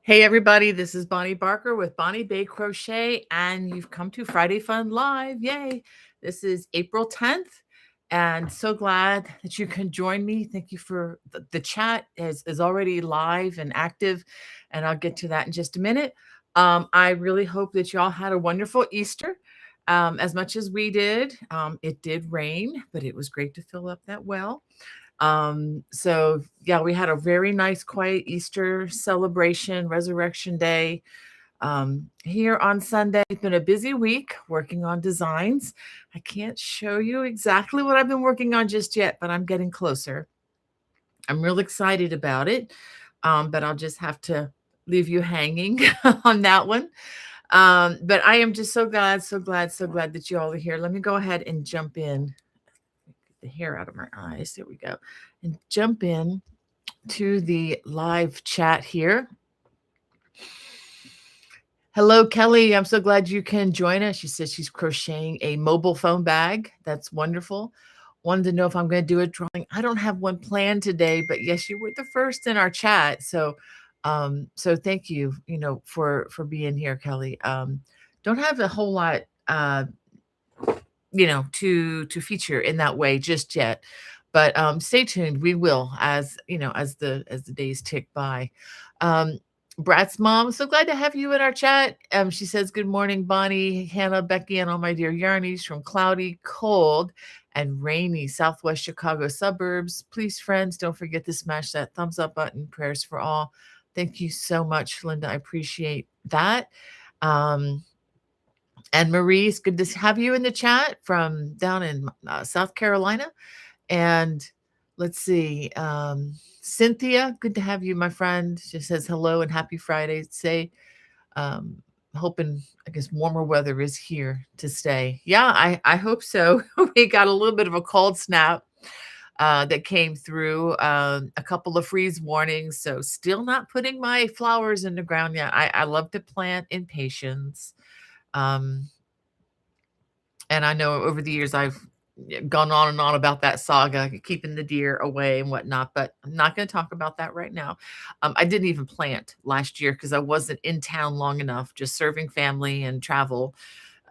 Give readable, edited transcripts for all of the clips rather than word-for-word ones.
Hey everybody, this is Bonnie Barker with Bonnie Bay Crochet, and you've come to Friday Fun Live. Yay! This is April 10th, and so glad that you can join me. Thank you for the chat is already live and active, and I'll get to that in just a minute. I really hope that you all had a wonderful Easter. As much as we did. It did rain, but it was great to fill up that well. So yeah, we had a very nice, quiet Easter celebration, Resurrection Day. Here on Sunday, it's been a busy week working on designs. I can't show you exactly what I've been working on just yet, but I'm getting closer. I'm real excited about it. But I'll just have to leave you hanging on that one. But I am just so glad, so glad, so glad that you all are here. Let me go ahead and jump in. Get the hair out of my eyes. There we go. And jump in to the live chat here. Hello, Kelly. I'm so glad you can join us. She says she's crocheting a mobile phone bag. That's wonderful. Wanted to know if I'm going to do a drawing. I don't have one planned today, but yes, you were the first in our chat. So thank you, for being here, Kelly. Don't have a whole lot to feature in that way just yet. But stay tuned. We will as the days tick by. Brat's mom, so glad to have you in our chat. She says, good morning, Bonnie, Hannah, Becky, and all my dear yarnies from cloudy, cold, and rainy Southwest Chicago suburbs. Please, friends, don't forget to smash that thumbs up button. Prayers for all. Thank you so much, Linda. I appreciate that. And Maurice, good to have you in the chat from down in South Carolina. And let's see, Cynthia, good to have you, my friend. She says hello and happy Friday. Say, hoping, I guess, warmer weather is here to stay. Yeah, I hope so. We got a little bit of a cold snap that came through, a couple of freeze warnings. So still not putting my flowers in the ground yet. I love to plant in patience. And I know over the years I've gone on and on about that saga, keeping the deer away and whatnot, but I'm not going to talk about that right now. I didn't even plant last year because I wasn't in town long enough, just serving family and travel.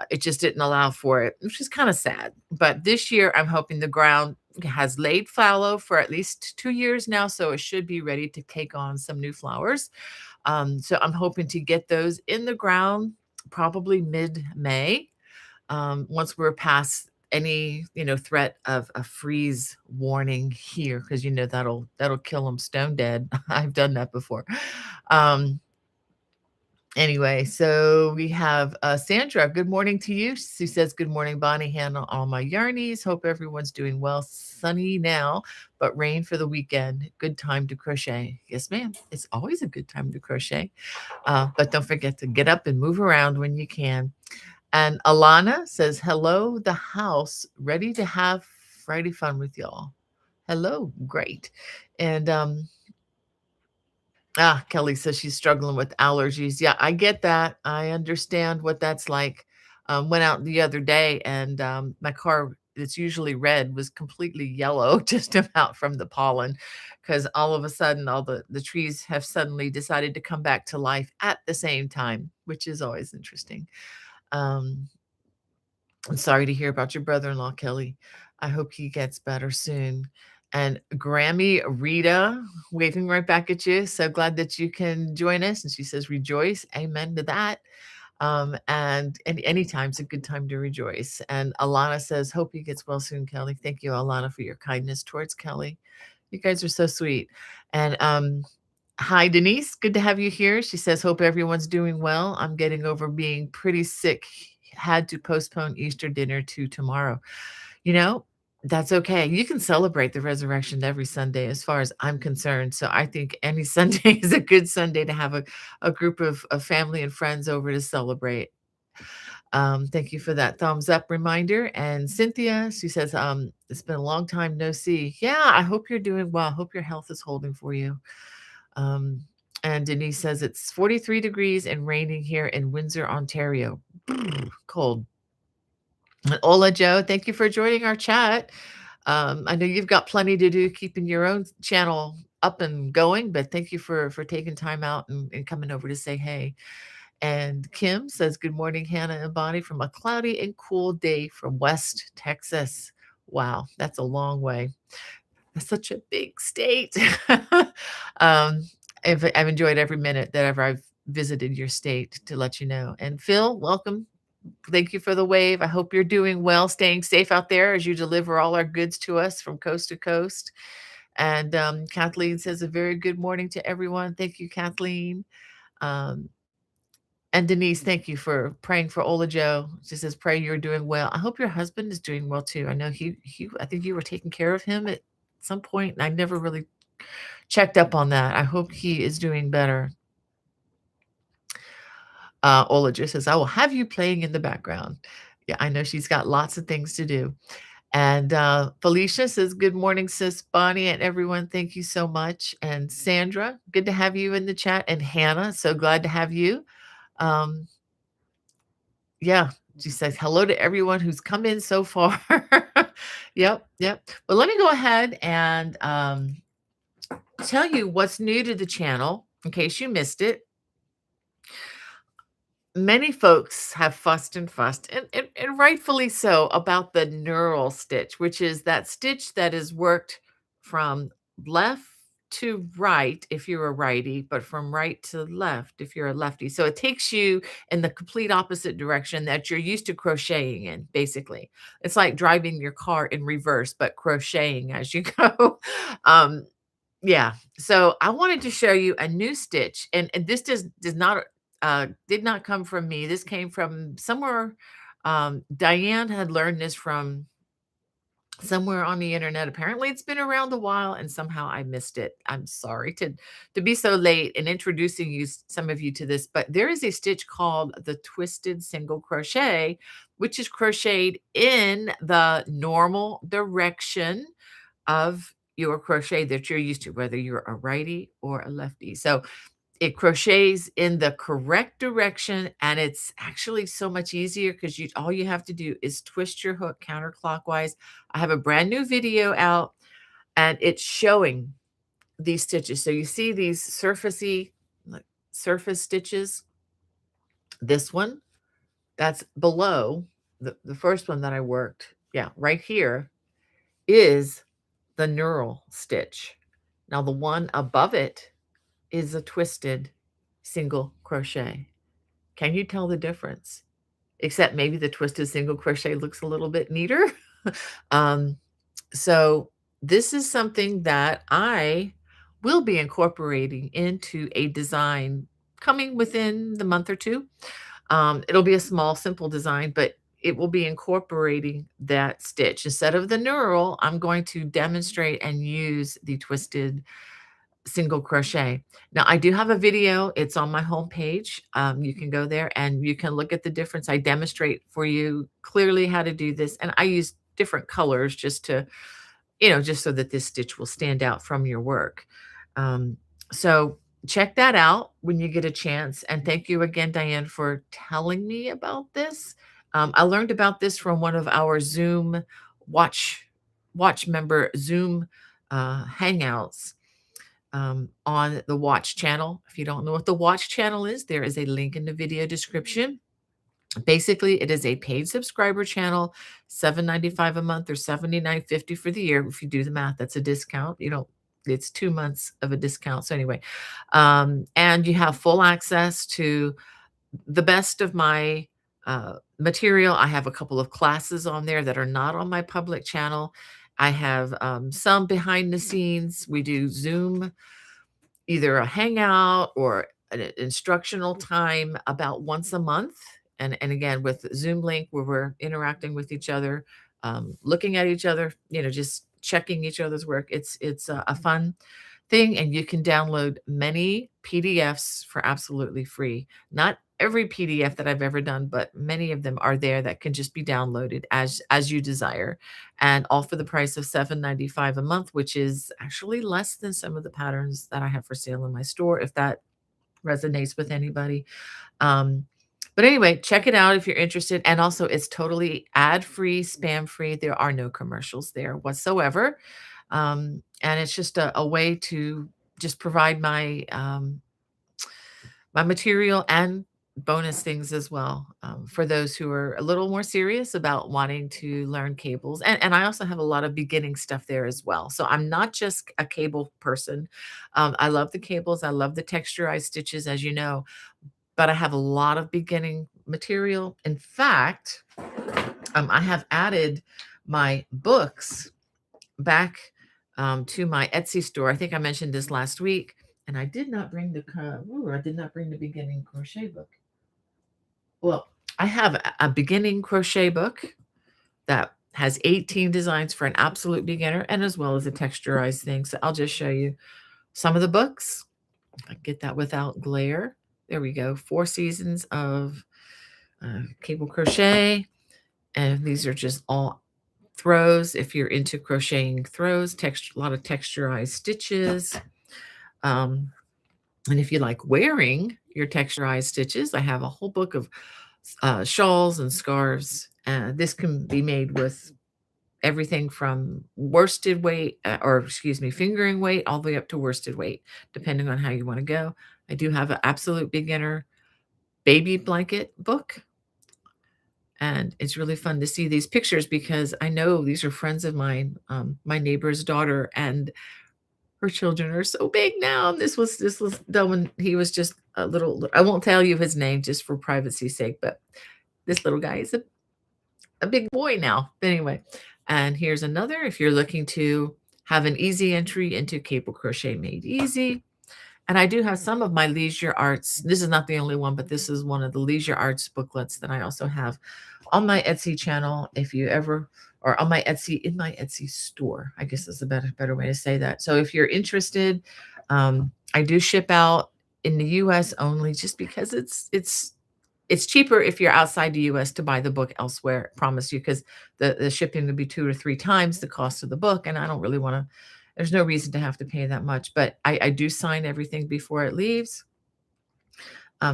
It just didn't allow for it, which is kind of sad. But this year, I'm hoping the ground has laid fallow for at least 2 years now, so it should be ready to take on some new flowers. So I'm hoping to get those in the ground probably mid-May, once we're past any threat of a freeze warning here, because that'll kill them stone dead. I've done that before. Anyway, so we have Sandra. Good morning to you. She says, good morning, Bonnie, Hannah, all my yarnies. Hope everyone's doing well. Sunny now, but rain for the weekend. Good time to crochet. Yes, ma'am. It's always a good time to crochet. But don't forget to get up and move around when you can. And Alana says, hello, the house, ready to have Friday fun with y'all. Hello, great. And Kelly says she's struggling with allergies. Yeah, I get that. I understand what that's like. Went out the other day and my car that's usually red was completely yellow, just about from the pollen, because all of a sudden all the trees have suddenly decided to come back to life at the same time, which is always interesting. I'm sorry to hear about your brother-in-law, Kelly. I hope he gets better soon. And Grammy Rita, waving right back at you. So glad that you can join us. And she says, rejoice. Amen to that. And anytime's a good time to rejoice. And Alana says, hope he gets well soon, Kelly. Thank you, Alana, for your kindness towards Kelly. You guys are so sweet. And hi, Denise. Good to have you here. She says, hope everyone's doing well. I'm getting over being pretty sick. Had to postpone Easter dinner to tomorrow. That's okay. You can celebrate the resurrection every Sunday as far as I'm concerned. So I think any Sunday is a good Sunday to have a group of family and friends over to celebrate. Thank you for that thumbs up reminder. And Cynthia, she says, it's been a long time no see. Yeah, I hope you're doing well. I hope your health is holding for you. And Denise says it's 43 degrees and raining here in Windsor, Ontario. Cold. Ola Joe, thank you for joining our chat. I know you've got plenty to do keeping your own channel up and going, but thank you for taking time out and coming over to say hey. And Kim says, "Good morning, Hannah and Bonnie, from a cloudy and cool day from West Texas." Wow, that's a long way. That's such a big state. um, I've enjoyed every minute that ever I've visited your state to let you know. And Phil, welcome. Thank you for the wave. I hope you're doing well, staying safe out there as you deliver all our goods to us from coast to coast. And Kathleen says, "A very good morning to everyone." Thank you, Kathleen. Um, and Denise, thank you for praying for Ola Joe. She says, "Pray you're doing well." I hope your husband is doing well too. I know I think you were taking care of him at some point, and I never really checked up on that. I hope he is doing better. Ola just says, "I will have you playing in the background." Yeah, I know she's got lots of things to do. And Felicia says, "Good morning, sis Bonnie and everyone. Thank you so much." And Sandra, good to have you in the chat. And Hannah, so glad to have you. Um, yeah, she says, "Hello to everyone who's come in so far." Yep, yep. Well, let me go ahead and tell you what's new to the channel in case you missed it. Many folks have fussed and fussed, and rightfully so, about the knurl stitch, which is that stitch that is worked from left to right if you're a righty, but from right to left if you're a lefty. So it takes you in the complete opposite direction that you're used to crocheting in, basically. It's like driving your car in reverse, but crocheting as you go. Um, yeah. So I wanted to show you a new stitch, and this does not did not come from me. This came from somewhere. Diane had learned this from somewhere on the internet. Apparently, it's been around a while, and somehow I missed it. I'm sorry to be so late in introducing you, some of you, to this, but there is a stitch called the twisted single crochet, which is crocheted in the normal direction of your crochet that you're used to, whether you're a righty or a lefty. So it crochets in the correct direction, and it's actually so much easier because you all you have to do is twist your hook counterclockwise. I have a brand new video out, and it's showing these stitches. So you see these surfacey, like surface stitches. This one, that's below the first one that I worked. Yeah, right here is the knurl stitch. Now the one above it is a twisted single crochet. Can you tell the difference? Except maybe the twisted single crochet looks a little bit neater. um, so this is something that I will be incorporating into a design coming within the month or two. It'll be a small, simple design, but it will be incorporating that stitch. Instead of the knurl, I'm going to demonstrate and use the twisted single crochet. Now, I do have a video. It's on my homepage. You can go there and you can look at the difference. I demonstrate for you clearly how to do this. And I use different colors just to, just so that this stitch will stand out from your work. Um, so check that out when you get a chance. And thank you again, Diane, for telling me about this. I learned about this from one of our Zoom watch member Zoom hangouts on the watch channel. If you don't know what the watch channel is, there is a link in the video description. Basically, it is a paid subscriber channel, $7.95 a month or $79.50 for the year. If you do the math, that's a discount. It's 2 months of a discount. So anyway, and you have full access to the best of my material. I have a couple of classes on there that are not on my public channel. I have some behind the scenes. We do Zoom, either a hangout or an instructional time about once a month. And again, with Zoom link where we're interacting with each other, looking at each other, just checking each other's work. It's a fun thing, and you can download many PDFs for absolutely free. Not every PDF that I've ever done, but many of them are there that can just be downloaded as you desire, and all for the price of $7.95 a month, which is actually less than some of the patterns that I have for sale in my store, if that resonates with anybody. But anyway, check it out if you're interested. And also, it's totally ad-free, spam-free. There are no commercials there whatsoever. And it's just a way to just provide my material and bonus things as well, for those who are a little more serious about wanting to learn cables. And I also have a lot of beginning stuff there as well. So I'm not just a cable person. I love the cables. I love the texturized stitches, as you know, but I have a lot of beginning material. In fact, I have added my books back to my Etsy store. I think I mentioned this last week, and I did not bring I did not bring the beginning crochet book. Well, I have a beginning crochet book that has 18 designs for an absolute beginner, and as well as a texturized thing. So I'll just show you some of the books. I get that without glare. There we go. 4 seasons of cable crochet, and these are just all throws. If you're into crocheting throws, a lot of texturized stitches. Um, and if you like wearing your texturized stitches, I have a whole book of shawls and scarves. This can be made with everything from worsted weight, or excuse me, fingering weight, all the way up to worsted weight, depending on how you want to go. I do have an absolute beginner baby blanket book. And it's really fun to see these pictures because I know these are friends of mine, my neighbor's daughter, and her children are so big now. This was done when he was just a little. I won't tell you his name just for privacy's sake, but this little guy is a big boy now. But anyway, and here's another. If you're looking to have an easy entry into cable crochet made easy. And I do have some of my leisure arts. This is not the only one, but this is one of the leisure arts booklets that I also have on my Etsy channel. If you ever, or on my Etsy, in my Etsy store, I guess is a better way to say that. So if you're interested, I do ship out in the US only, just because it's cheaper if you're outside the US to buy the book elsewhere, I promise you, because the shipping would be 2 or 3 times the cost of the book. And I don't really want to, there's no reason to have to pay that much. But I do sign everything before it leaves,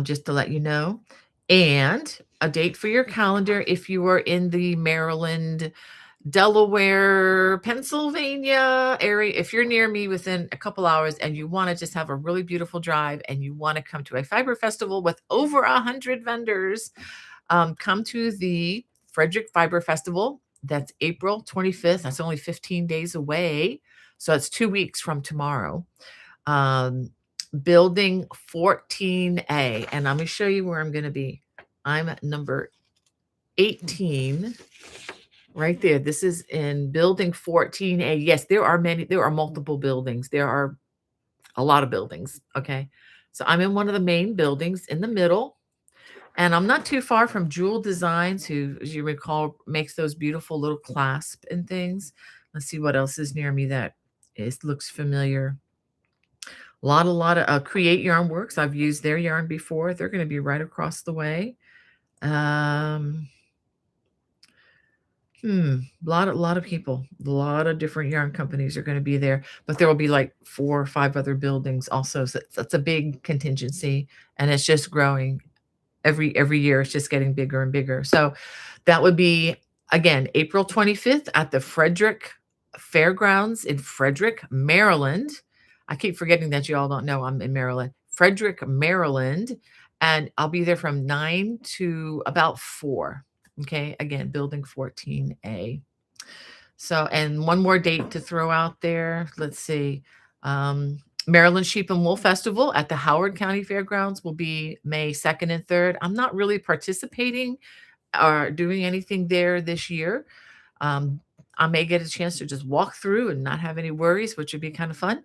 just to let you know. And a date for your calendar if you are in the Maryland, Delaware, Pennsylvania area. If you're near me within a couple hours and you want to just have a really beautiful drive and you want to come to a fiber festival with over 100 vendors, come to the Frederick Fiber Festival. That's April 25th. That's only 15 days away. So it's 2 weeks from tomorrow. Building 14A. And I'm going to show you where I'm going to be. I'm at number 18 right there. This is in building 14A. Yes, there are multiple buildings. There are a lot of buildings. Okay. So I'm in one of the main buildings in the middle. And I'm not too far from Jewel Designs, who, as you recall, makes those beautiful little clasp and things. Let's see what else is near me that looks familiar. A lot of Create Yarn Works. I've used their yarn before. They're going to be right across the way. A lot of people, a lot of different yarn companies are going to be there, but there will be like 4 or 5 other buildings also. So that's a big contingency, and it's just growing every year. It's just getting bigger and bigger. So that would be, again, April 25th at the Frederick Fairgrounds in Frederick, Maryland. I keep forgetting that you all don't know I'm in Maryland. Frederick, Maryland. And I'll be there from 9 to about 4. Okay, again, building 14A. So, and one more date to throw out there. Let's see. Maryland Sheep and Wool Festival at the Howard County Fairgrounds will be May 2nd and 3rd. I'm not really participating or doing anything there this year. I may get a chance to just walk through and not have any worries, which would be kind of fun.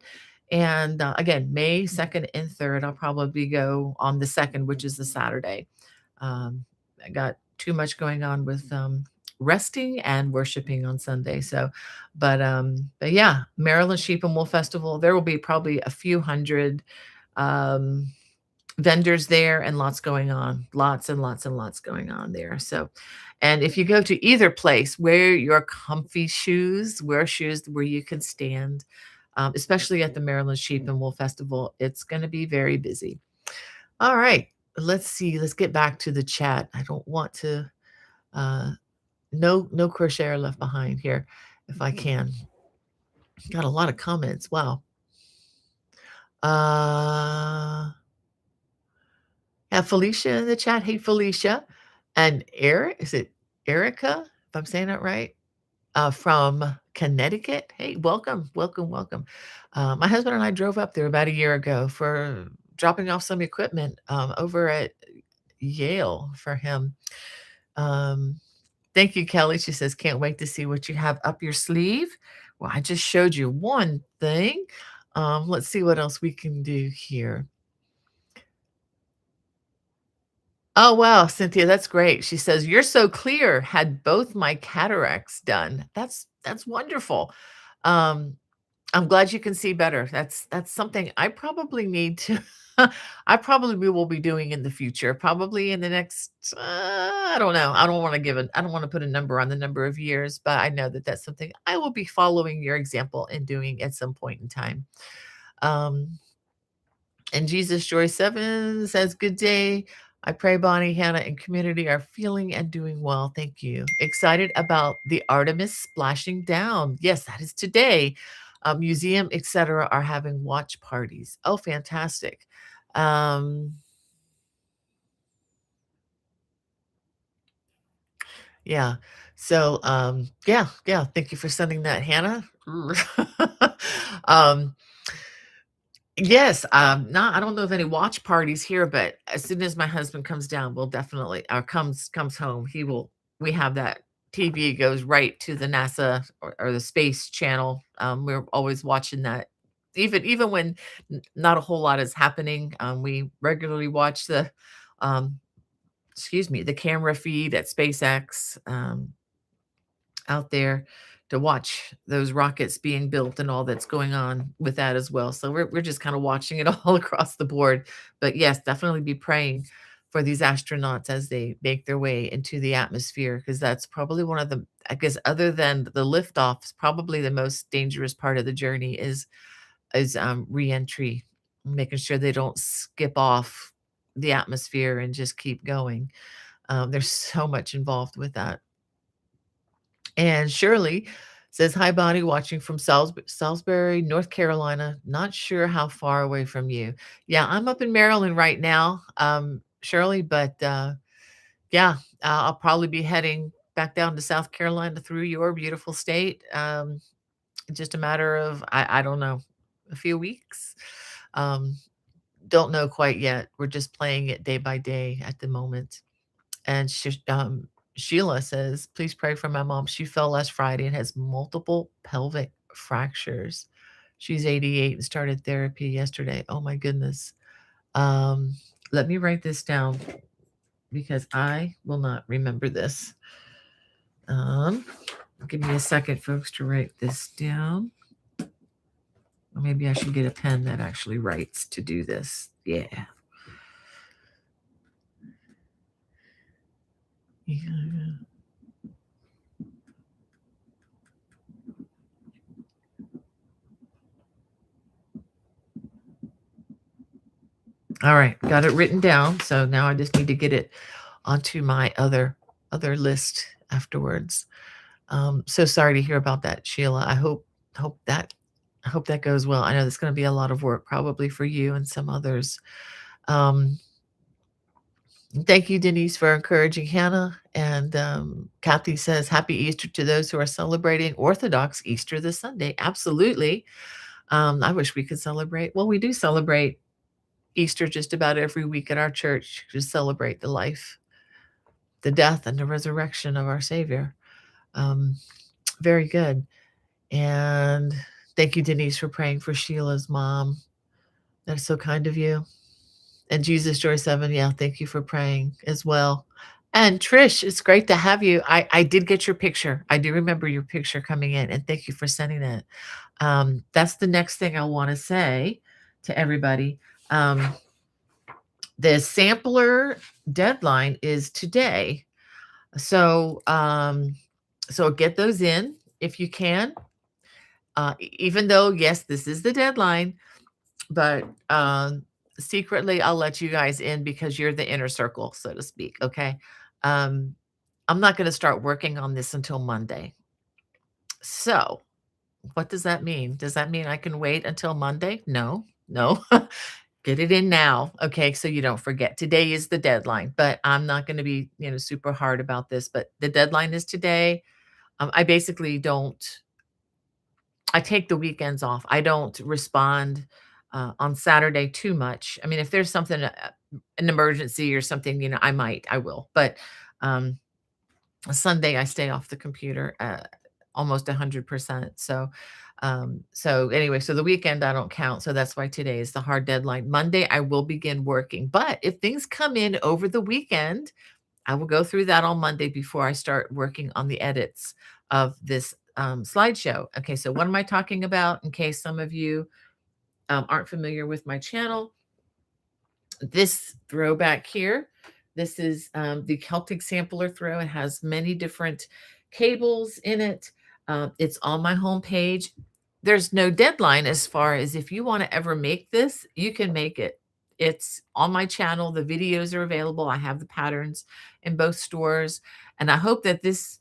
And again, May 2nd and 3rd, I'll probably go on the 2nd, which is the Saturday. I got too much going on with resting and worshiping on Sunday. So, but yeah, Maryland Sheep and Wool Festival, there will be probably a few hundred vendors there, and lots going on, lots and lots and lots going on there. So, and if you go to either place, wear your comfy shoes, wear shoes where you can stand, especially at the Maryland Sheep and Wool Festival. It's going to be very busy. All right, let's see. Let's get back to the chat. I don't want to, no crocheter left behind here if I can. Got a lot of comments. Wow. Uh, yeah, Felicia in the chat. Hey, Felicia. And Eric, is it Erica? If I'm saying that right? From Connecticut. Hey, welcome, welcome, welcome. My husband and I drove up there about a year ago for dropping off some equipment over at Yale for him. Um, Thank you, Kelly. She says, can't wait to see what you have up your sleeve. Well, I just showed you one thing. Let's see what else we can do here. Oh, wow, Cynthia, that's great. She says, "You're so clear. Had both my cataracts done." That's wonderful. Um, I'm glad you can see better. That's something I probably need to I probably will be doing in the future, probably in the next, I don't know. I don't wanna put a number on the number of years, but I know that that's something I will be following your example and doing at some point in time. Um and Jesus Joy 7 says, "Good day. I pray Bonnie, Hannah, and community are feeling and doing well. Thank you. Excited about the Artemis splashing down. Yes, that is today. Museum, etc., are having watch parties. Oh, fantastic. Um, yeah. So, yeah, yeah. Thank you for sending that, Hannah. um, Yes, not I don't know of any watch parties here, but as soon as my husband comes down, we'll definitely or comes home, he will we have that TV goes right to the NASA or the space channel. We're always watching that. Even when not a whole lot is happening, we regularly watch the um, excuse me, the camera feed at SpaceX. Out there to watch those rockets being built and all that's going on with that as well. So we're just kind of watching it all across the board. But yes, definitely be praying for these astronauts as they make their way into the atmosphere because that's probably one of the I guess other than the liftoff, is probably the most dangerous part of the journey is reentry, making sure they don't skip off the atmosphere and just keep going. There's so much involved with that. And Shirley says, "Hi, Bonnie, watching from Salisbury, North Carolina. Not sure how far away from you." Yeah, I'm up in Maryland right now, Shirley, but yeah, I'll probably be heading back down to South Carolina through your beautiful state. Just a matter of, I don't know, a few weeks. Um, don't know quite yet. We're just playing it day by day at the moment. And Sheila says, "Please pray for my mom. She fell last Friday and has multiple pelvic fractures. She's 88 and started therapy yesterday." Oh my goodness. Um, Let me write this down because I will not remember this. Um, Give me a second, folks, to write this down. Or maybe I should get a pen that actually writes to do this. Yeah. Yeah. All right, got it written down. So now I just need to get it onto my other list afterwards. So sorry to hear about that, Sheila. Hope that I hope that goes well. I know that's going to be a lot of work, probably for you and some others. Um, Thank you, Denise, for encouraging Hannah. And Kathy says, "Happy Easter to those who are celebrating Orthodox Easter this Sunday." Absolutely. I wish we could celebrate. Well, we do celebrate Easter just about every week at our church to celebrate the life, the death, and the resurrection of our Savior. Um, Very good. And thank you, Denise, for praying for Sheila's mom. That's so kind of you. And Jesus Joy 7, yeah, thank you for praying as well. And Trish, it's great to have you. I did get your picture. I do remember your picture coming in, and thank you for sending that. That's the next thing I want to say to everybody. The sampler deadline is today. So, so get those in if you can. Even though, yes, this is the deadline, but secretly, I'll let you guys in because you're the inner circle, so to speak. Okay. Um, I'm not going to start working on this until Monday. So What does that mean? Does that mean I can wait until Monday? No, no. Get it in now. Okay, so you don't forget. Today is the deadline, but I'm not going to be, super hard about this, but the deadline is today. I basically don't I take the weekends off. I don't respond on Saturday too much. I mean, if there's something an emergency or something, I will. But um Sunday, I stay off the computer, almost 100%. So anyway, so the weekend I don't count. So that's why today is the hard deadline. Monday, I will begin working. But if things come in over the weekend, I will go through that on Monday before I start working on the edits of this slideshow. Okay, so what am I talking about? In case some of you aren't familiar with my channel, this throwback here, this is the Celtic Sampler Throw. It has many different cables in it. It's on my homepage. There's no deadline as far as if you want to ever make this, you can make it. It's on my channel. The videos are available. I have the patterns in both stores, and I hope that this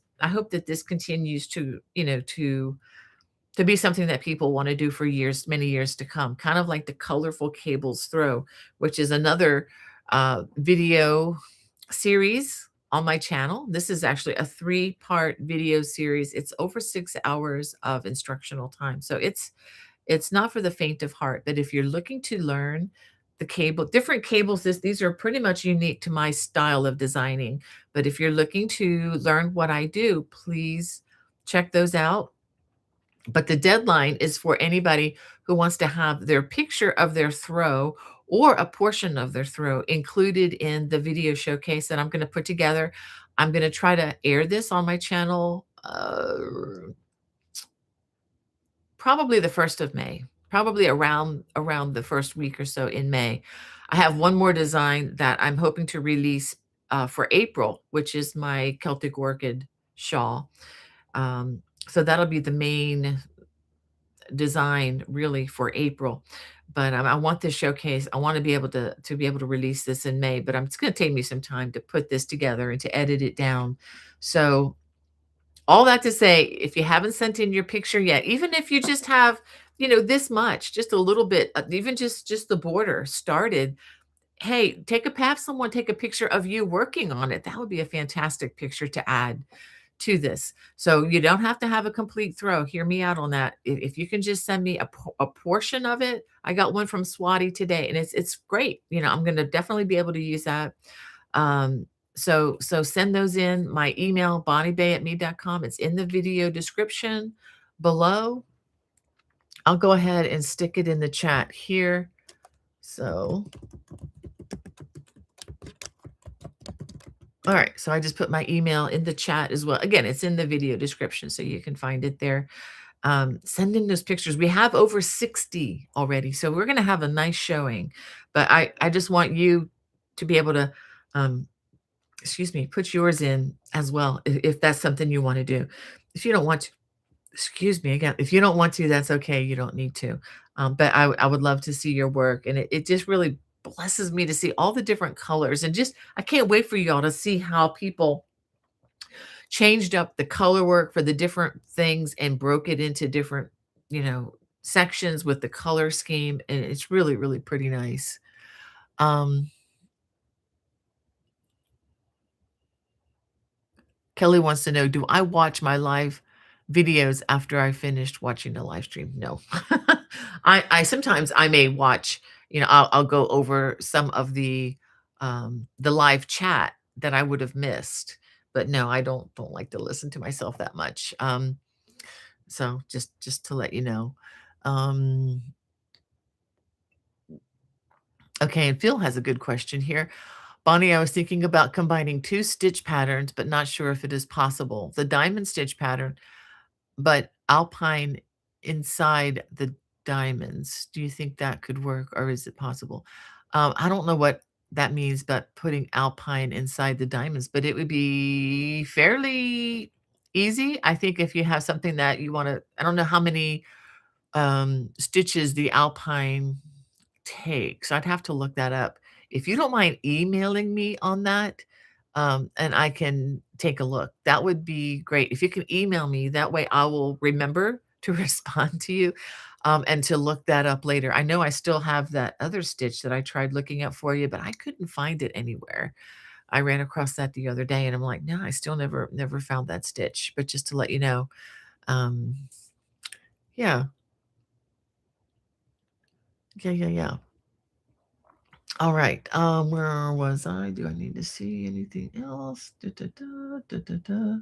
continues to, to be something that people want to do for years, many years to come, kind of like the colorful cables throw, which is another video series on my channel. This is actually a 3-part video series. It's over 6 hours of instructional time. So it's not for the faint of heart, but if you're looking to learn different cables, these are pretty much unique to my style of designing. But if you're looking to learn what I do, please check those out. But the deadline is for anybody who wants to have their picture of their throw or a portion of their throw included in the video showcase that I'm going to put together. I'm going to try to air this on my channel probably the 1st of May, probably around the first week or so in May. I have one more design that I'm hoping to release for April, which is my Celtic orchid shawl. So that'll be the main design really for April. But I want this showcase. I want to be able to release this in May, but it's going to take me some time to put this together and to edit it down. So all that to say, if you haven't sent in your picture yet, even if you just have, this much, just a little bit, even just the border started, hey, have someone take a picture of you working on it. That would be a fantastic picture to add to this. So you don't have to have a complete throw. Hear me out on that. If you can just send me a portion of it. I got one from Swati today, and it's great. I'm going to definitely be able to use that. So send those in. My email, bonniebay@me.com. It's in the video description below. I'll go ahead and stick it in the chat here. So all right, so I just put my email in the chat as well. Again, it's in the video description, so you can find it there. Send in those pictures. We have over 60 already, so we're going to have a nice showing. But I just want you to be able to, put yours in as well if that's something you want to do. If you don't want to, again, if you don't want to, that's okay. You don't need to. But I would love to see your work, and it just really blesses me to see all the different colors, and just I can't wait for y'all to see how people changed up the color work for the different things and broke it into different, sections with the color scheme, and it's really, really pretty nice. Um, Kelly wants to know, do I watch my live videos after I finished watching the live stream? No. I sometimes I may watch, I'll go over some of the live chat that I would have missed. But no, I don't like to listen to myself that much. So just to let you know. Um, okay, and Phil has a good question here. Bonnie, I was thinking about combining 2 stitch patterns, but not sure if it is possible. The diamond stitch pattern, but alpine inside the diamonds. Do you think that could work, or is it possible? I don't know what that means, but putting alpine inside the diamonds, but it would be fairly easy. I think if you have something that you want to, I don't know how many stitches the alpine takes. I'd have to look that up. If you don't mind emailing me on that, and I can take a look, that would be great. If you can email me, that way I will remember to respond to you, and to look that up later. I know I still have that other stitch that I tried looking up for you, but I couldn't find it anywhere. I ran across that the other day and I'm like, no, I still never found that stitch. But just to let you know, um, yeah, yeah. All right. Where was I? Do I need to see anything else? Da, da, da, da, da, da.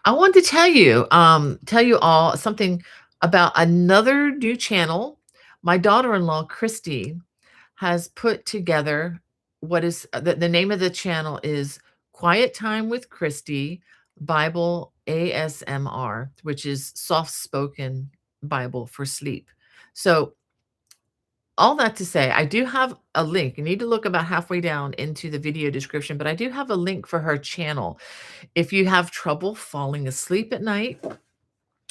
I wanted to tell you all something about another new channel. My daughter-in-law, Christy, has put together what is the name of the channel is Quiet Time with Christy Bible ASMR, which is soft spoken Bible for sleep. So all that to say, I do have a link. You need to look about halfway down into the video description, but I do have a link for her channel. If you have trouble falling asleep at night,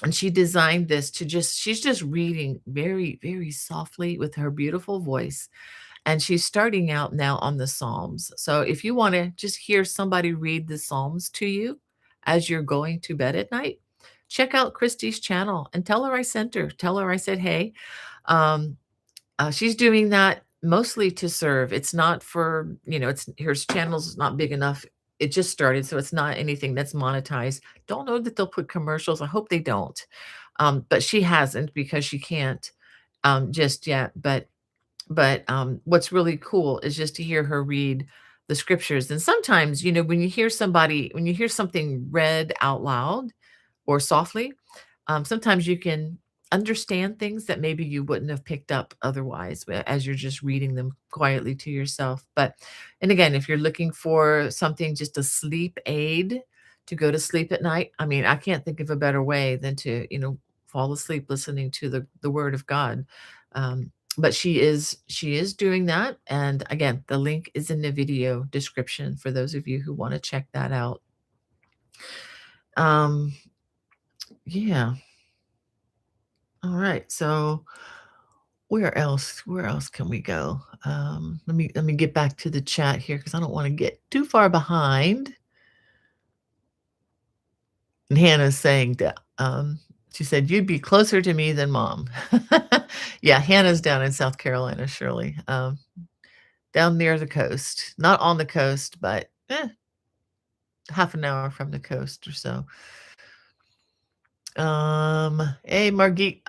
and she designed this to she's just reading very, very softly with her beautiful voice. And she's starting out now on the Psalms. So if you want to just hear somebody read the Psalms to you as you're going to bed at night, check out Christy's channel and tell her I sent her. Tell her I said, hey. Um, she's doing that mostly to serve. It's not for, it's her channel's not big enough. It just started, so it's not anything that's monetized. Don't know that they'll put commercials. I hope they don't. But she hasn't because she can't just yet. But what's really cool is just to hear her read the scriptures. And sometimes, when when you hear something read out loud or softly, sometimes you can understand things that maybe you wouldn't have picked up otherwise as you're just reading them quietly to yourself. And again, if you're looking for something, just a sleep aid to go to sleep at night, I mean, I can't think of a better way than to, fall asleep listening to the word of God. But she is doing that. And again, the link is in the video description for those of you who want to check that out. Um, yeah. All right. So where else can we go? Let me get back to the chat here because I don't want to get too far behind. And Hannah's saying that she said you'd be closer to me than mom. Yeah, Hannah's down in South Carolina, Shirley. Down near the coast. Not on the coast, but half an hour from the coast or so. Hey, Margit,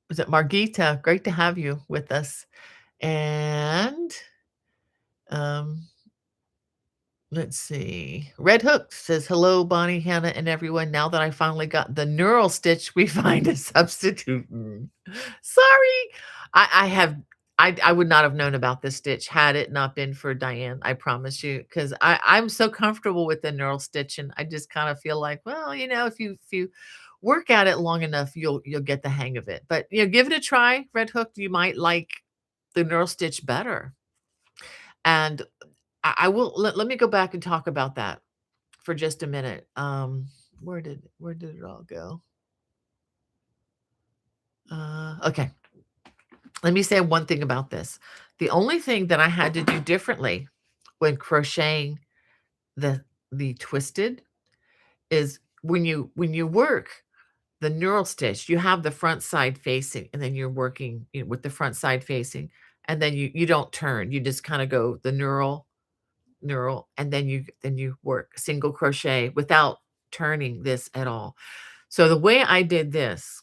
was it Margita? Great to have you with us. And let's see. Red Hook says, hello, Bonnie, Hannah, and everyone. Now that I finally got the neural stitch, we find a substitute. Sorry. I would not have known about this stitch had it not been for Diane. I promise you, because I'm so comfortable with the neural stitch, and I just kind of feel like, well, if you work at it long enough, you'll get the hang of it. But give it a try, Red Hook. You might like the neural stitch better. And I will let me go back and talk about that for just a minute. Where did it all go? Okay. Let me say one thing about this. The only thing that I had to do differently when crocheting the twisted is when you work the knurl stitch, you have the front side facing, and then you're working with the front side facing, and then you don't turn. You just kind of go the knurl, and then you work single crochet without turning this at all. So the way I did this,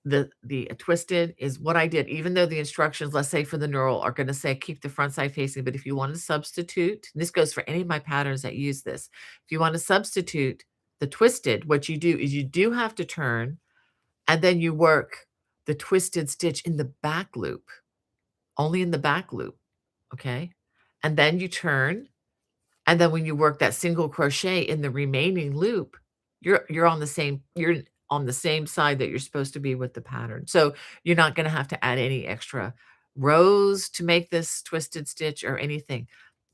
the twisted is what I did, even though the instructions, let's say for the knurl, are going to say keep the front side facing. But if you want to substitute, and this goes for any of my patterns that use this, if you want to substitute the twisted, what you do is you do have to turn, and then you work the twisted stitch in the back loop, only in the back loop. Okay. And then you turn, and then when you work that single crochet in the remaining loop, you're on the same side that you're supposed to be with the pattern. So you're not gonna have to add any extra rows to make this twisted stitch or anything.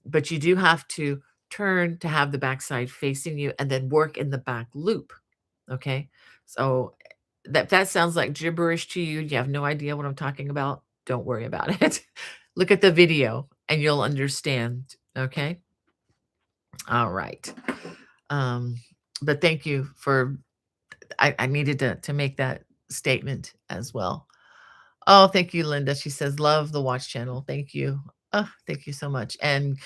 But you do have to turn to have the backside facing you and then work in the back loop. Okay? So that sounds like gibberish to you. You have no idea what I'm talking about. Don't worry about it. Look at the video and you'll understand. Okay? All right. Um, but thank you for I needed to make that statement as well. Oh, thank you, Linda. She says, "Love the watch channel." Thank you. Oh, thank you so much. And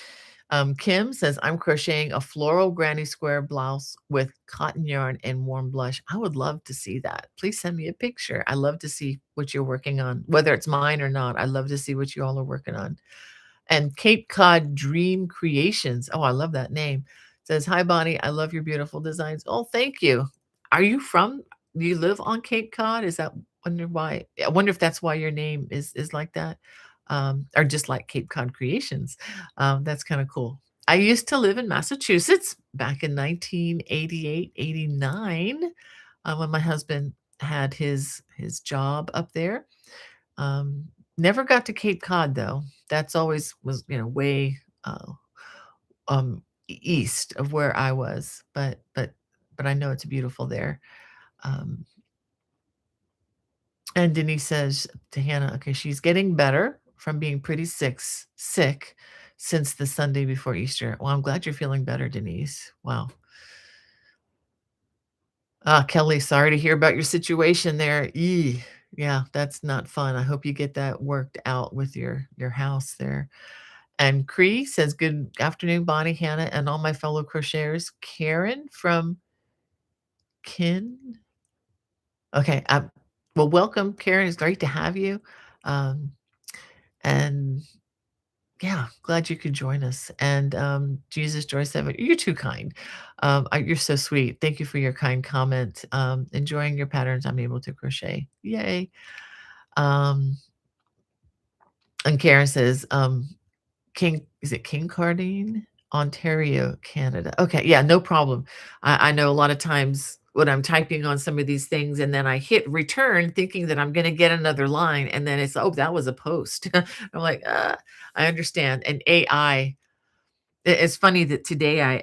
Kim says, "I'm crocheting a floral granny square blouse with cotton yarn and warm blush." I would love to see that. Please send me a picture. I love to see what you're working on, whether it's mine or not. I love to see what you all are working on. And Cape Cod Dream Creations. Oh, I love that name. Says, "Hi, Bonnie. I love your beautiful designs." Oh, thank you. Are you from? Do you live on Cape Cod? Is that wonder why? I wonder if that's why your name is like that, or just like Cape Cod Creations. That's kind of cool. I used to live in Massachusetts back in 1988, 89, when my husband had his job up there. Um, Never got to Cape Cod though. That's always was, way, east of where I was, but I know it's beautiful there. Um, and Denise says to Hannah, okay, she's getting better from being pretty sick since the Sunday before Easter. Well, I'm glad you're feeling better, Denise. Wow. Kelly, sorry to hear about your situation there. Yeah, that's not fun. I hope you get that worked out with your house there. And Cree says, "Good afternoon, Bonnie, Hannah, and all my fellow crocheters." Karen from Kin. Okay, well, welcome, Karen. It's great to have you. Um, and yeah, glad you could join us. And Jesus Joy 7, you're too kind. You're so sweet. Thank you for your kind comment. Enjoying your patterns. I'm able to crochet. Yay. Um, and Karen says, King is it Kincardine? Ontario, Canada. Okay, yeah, no problem. I know a lot of times when I'm typing on some of these things and then I hit return thinking that I'm gonna get another line, and then it's, "Oh, that was a post." I'm like, I understand." And AI, it's funny that today I,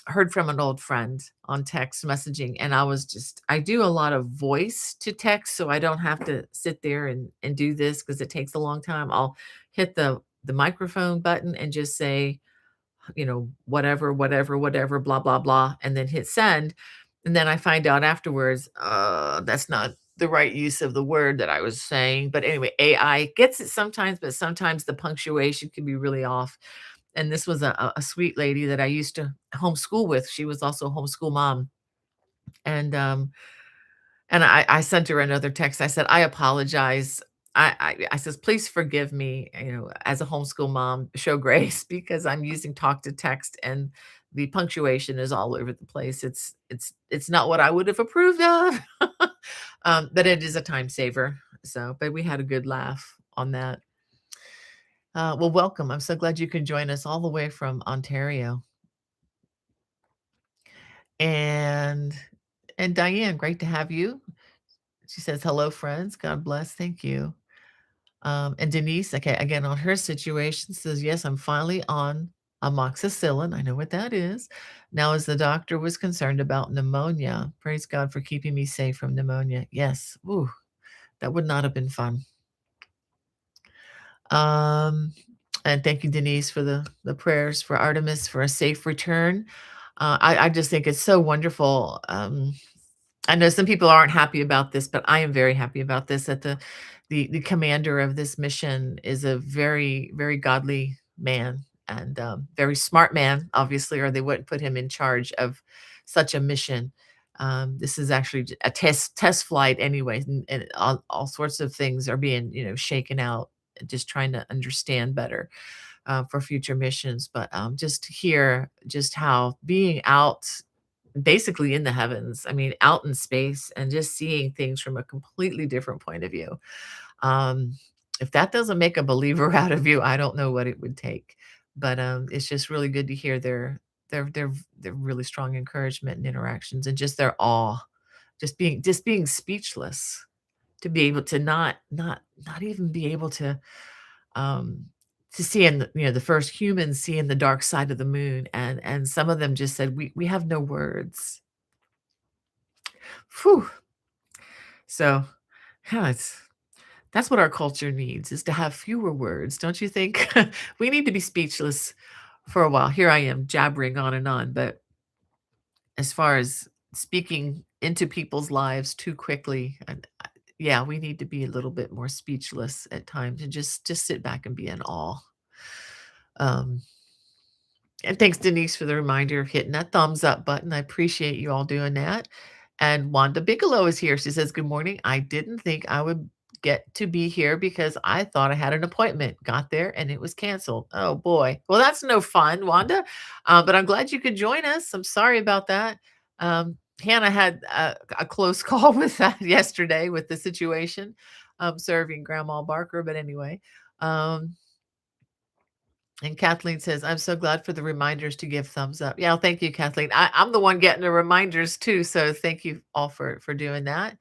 heard from an old friend on text messaging, and I do a lot of voice to text, so I don't have to sit there and do this because it takes a long time. I'll hit the microphone button and just say, whatever, whatever, whatever, blah, blah, blah, and then hit send. And then I find out afterwards, that's not the right use of the word that I was saying. But anyway, AI gets it sometimes, but sometimes the punctuation can be really off. And this was a sweet lady that I used to homeschool with. She was also a homeschool mom. And I sent her another text. I said, "I apologize." I says, "Please forgive me, as a homeschool mom, show grace because I'm using talk to text and the punctuation is all over the place. It's not what I would have approved of." But it is a time saver. So, but we had a good laugh on that. Well, welcome. I'm so glad you can join us all the way from Ontario. And Diane, great to have you. She says, "Hello, friends. God bless. Thank you." And Denise, okay, again, on her situation, says, "Yes, I'm finally on amoxicillin." I know what that is. Now, as the doctor was concerned about pneumonia, praise God for keeping me safe from pneumonia. Yes. Ooh, that would not have been fun. Um, and thank you, Denise, for the prayers for Artemis for a safe return. I just think it's so wonderful. I know some people aren't happy about this, but I am very happy about this, that the commander of this mission is a very, very godly man and, very smart man, obviously, or they wouldn't put him in charge of such a mission. This is actually a test flight anyway, and all sorts of things are being, shaken out, just trying to understand better, for future missions. But, just to hear just how being out basically in the heavens, I mean, out in space and just seeing things from a completely different point of view. Um, if that doesn't make a believer out of you, I don't know what it would take. But it's just really good to hear their really strong encouragement and interactions and just their awe, just being speechless to be able to not even be able um to see in the first humans seeing the dark side of the moon, and some of them just said we have no words. Phew. So, yeah, that's what our culture needs, is to have fewer words, don't you think? We need to be speechless for a while. Here I am jabbering on and on, but as far as speaking into people's lives too quickly. And yeah, we need to be a little bit more speechless at times and just sit back and be in awe. Um, and thanks, Denise, for the reminder of hitting that thumbs up button. I appreciate you all doing that. And Wanda Bigelow is here. She says, "Good morning. I didn't think I would get to be here because I thought I had an appointment. Got there and it was canceled. Oh boy. Well, that's no fun, Wanda. But I'm glad you could join us. I'm sorry about that. Hannah had a close call with that yesterday with the situation serving Grandma Barker. But anyway, um, and Kathleen says, "I'm so glad for the reminders to give thumbs up." Yeah, thank you, Kathleen. I'm the one getting the reminders too, so thank you all for doing that.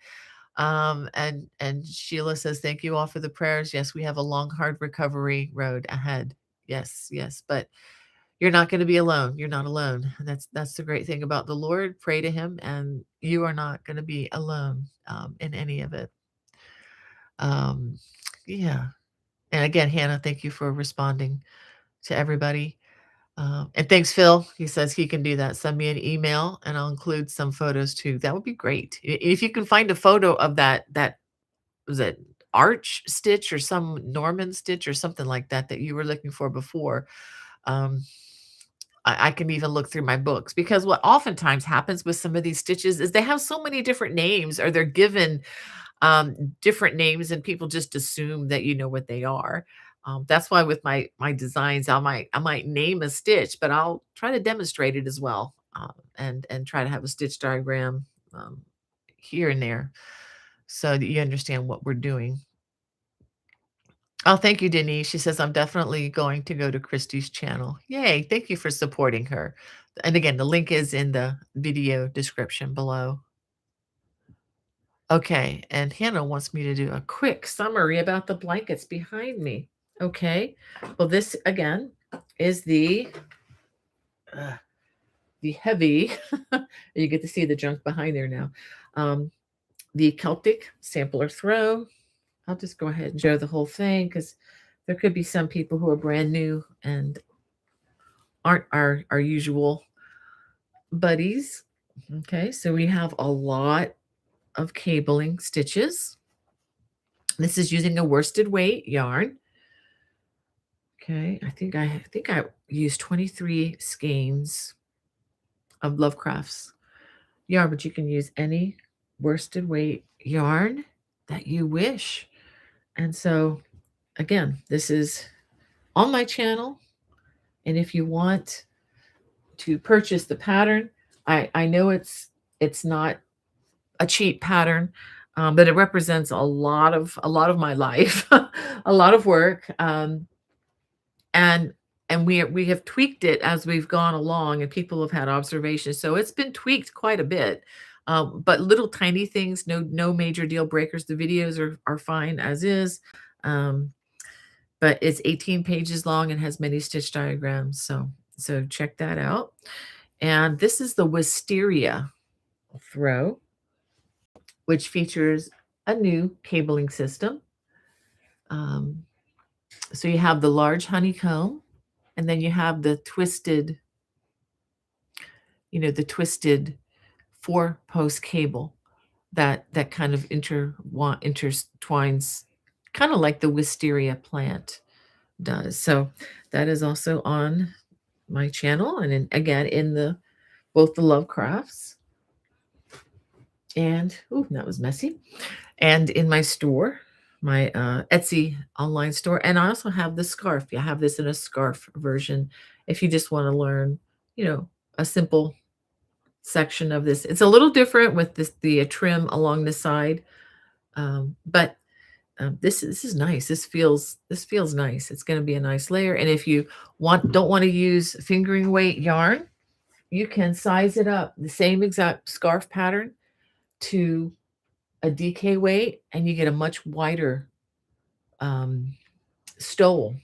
And Sheila says, "Thank you all for the prayers. Yes, we have a long, hard recovery road ahead. Yes, yes, but you're not going to be alone. You're not alone. And that's the great thing about the Lord. Pray to Him, and you are not going to be alone in any of it." Um, yeah. And again, Hannah, thank you for responding to everybody. And thanks, Phil. He says he can do that. Send me an email and I'll include some photos too. That would be great. If you can find a photo of that was it arch stitch or some Norman stitch or something like that that you were looking for before. Um, I can even look through my books because what oftentimes happens with some of these stitches is they have so many different names or they're given different names and people just assume that you know what they are. That's why with my designs, I might name a stitch, but I'll try to demonstrate it as well, and try to have a stitch diagram here and there so that you understand what we're doing. Oh, thank you, Denise. She says I'm definitely going to go to Christy's channel. Yay! Thank you for supporting her. And again, the link is in the video description below. Okay, and Hannah wants me to do a quick summary about the blankets behind me. Okay, well, this again is uh, the heavy. You get to see the junk behind there now. The Celtic Sampler Throw. I'll just go ahead and show the whole thing because there could be some people who are brand new and aren't our usual buddies. Okay, so we have a lot of cabling stitches. This is using a worsted weight yarn. Okay, I think I used 23 skeins of Lovecraft's yarn, but you can use any worsted weight yarn that you wish. And so again, this is on my channel. And if you want to purchase the pattern, I know it's not a cheap pattern, but it represents a lot of my life, a lot of work. And we have tweaked it as we've gone along and people have had observations. So it's been tweaked quite a bit. But little tiny things, no major deal breakers. The videos are fine as is. But it's 18 pages long and has many stitch diagrams. So check that out. And this is the Wisteria throw, which features a new cabling system. So you have the large honeycomb, and then you have the twisted, the twisted 4-post cable that kind of intertwines, kind of like the wisteria plant does. So that is also on my channel, and again in the both the Lovecrafts and that was messy, and in my store, my Etsy online store. And I also have the scarf. I have this in a scarf version if you just want to learn, a simple section of this. It's a little different with the trim along the side, but this is nice. This feels nice. It's going to be a nice layer. And if you don't want to use fingering weight yarn, you can size it up the same exact scarf pattern to a DK weight, and you get a much wider stole.